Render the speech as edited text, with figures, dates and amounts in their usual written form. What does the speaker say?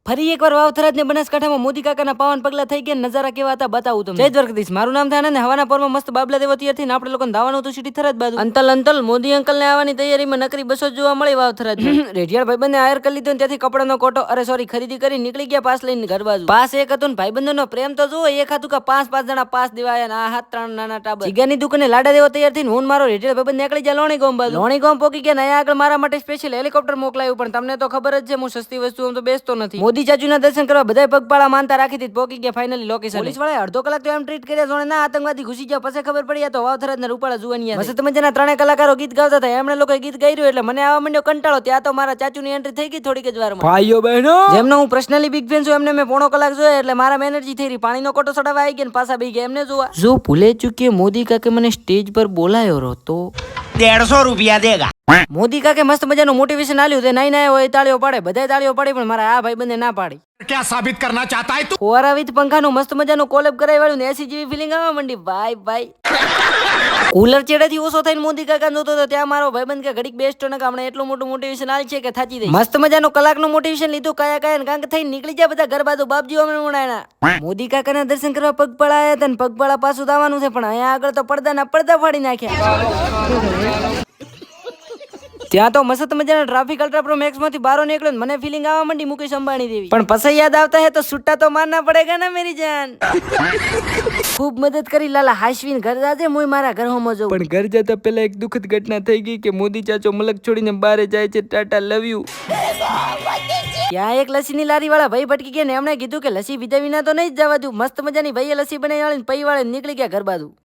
ફરી એકવાર વાવથરાજ ને બનાસકાંઠામાં મોદી કાકાના પાવન પગલા થઈ ગયા. નજારા કેવા હતા બતાવું તમને. જય દ્વારકાધીશ. મારું નામ થાય ને હવાના પોરમાં મસ્ત બાબલા દેવો તૈયાર થઈને આપણે લોકોને ધાવાનું હતું સીટી થરાદ બાજુ. અંતલ મોદી અંકલ ને આવવાની તૈયારીમાં નકરી બસો જોવા મળી વાવથરાજ. રેડિયાળ ભાઈબંધને હાયર કરી લીધો ત્યાંથી કપડાનો કોટો ખરીદી કરી નીકળી ગયા પાસ લઈને ઘર બાજુ. પાસ એક હતું ને ભાઈબંધોનો પ્રેમ તો જુઓ. એક હતું કે પાંચ જણા પાસ દેવા આવ્યા. આ હાથ ત્રણ નાના ટાબર. જીગાની દુકાને લાડા દેવો તૈયાર થઈને હું મારો રેડિયાળ ભાઈબંધ નીકળી ગયા લોણી ગામ બાજુ. લોણી ગામ પોકી ગયા. અહીંયા આગળ મારા માટે સ્પેશિયલ હેલિકોપ્ટર મોકલાયું. પણ તમને તો ખબર જ છે હું સસ્તી વસ્તુઓ તો બેસતો નથી. મોદી ચાચુના દર્શન કરવા બધા પગપાળા માનતા રાખી હતી. પોકી ગયા ફાઇનલી લોકેશન. પોલીસ વાળાએ અડધો કલાક તો એમ ટ્રીટ કર્યા જોણે ના આતંકવાદી ઘુસી ગયા. પછી ખબર પડી તો વાવથરાજના રૂપાળા જુવાની મસ્ત મજાના ત્રણે કલાકારો ગીત ગાવતા હતા. એમણે લોકો ગીત ગાયું એટલે મને આવા માંડ્યો કંટાળો. ત્યાં તો મારા ચાચુની એન્ટ્રી થઈ ગઈ થોડીક જ વારમાં. ભાઈઓ બહેનો જેમનો હું પર્સનલી બિગ ફેન છું એમને મેં પોણો કલાક જોયા એટલે મારા એનર્જી થઈ રહી. પાણીનો કોટો ચડાવવા આવી ગયા ને પાછા બી ગયા એમને જોવા. જો ભૂલે ચૂકે મોદી કાકે મને સ્ટેજ પર બોલાયો રહો તો 150 રૂપિયા દેગા. મોદી કાકે મસ્ત મજાનું મોટિવેશન આલ્યું. તે નહીં હોય તાળીઓ પાડે. બધા તાળીઓ પાડી પણ મારા આ ભાઈબંધે ના પાડી. क्या साबित करना चाहता है तू? ફુવારા વિથ પંખાનું મસ્ત મજાનું કોલેબ કરાવી વાળું ને એસી જેવી ફિલિંગ આવવા માંડી. ભાઈ કુલર ચેડેથી ઓછો થઈને મોદી કાકા જોતો હતો. ત્યાં મારો ભાઈબંધ કે ઘડીક બેસ્ટ ને હમણાં એટલું મોટું મોટિવેશન આલ છે કે થાચી દે. મસ્ત મજાનું કલાકનું મોટિવેશન લીધું. કયા ને કાંક થઈને નીકળી જાય બધા ઘર બાજુ. બાપજી અમને ઉડાયના મોદી કાકાના દર્શન કરવા પગપાળા આવ્યા હતા ને પગપાળા પાછું આવવાનું છે. પણ અહીંયા આગળ તો પડદા ફાડી નાખ્યા. ત્યાં તો મસ્ત મજાના ટ્રાફિક અલ્ટ્રા પ્રો મેક્સ માંથી બહાર નીકળ્યો. મને ફિલિંગ આવવા માંડી મુકેશ અંબાણી જેવી. પણ પછી યાદ આવતા હે તો છૂટા તો મારના પડેગા ના મેરી જાન. ખૂબ મદદ કરી લાલા હાશવીન ઘર જાજે મુય મારા ઘર હોમો જો. પણ ઘર જતા પહેલા એક દુખદ ઘટના થઈ ગઈ કે મોદી ચાચો મલક છોડીને બહાર જાય છે. Tata love you. ત્યાં એક લસ્સીની લારી વાળા ભાઈ ભટકી ગયા ને એમણે કીધું કે લસ્સી પીધા વિના તો નહીં જ જવા દઉં. મસ્ત મજાની ભાઈએ લસ્સી બનાવી વાળી પૈ વાળે નીકળી ગયા ઘર બાજુ.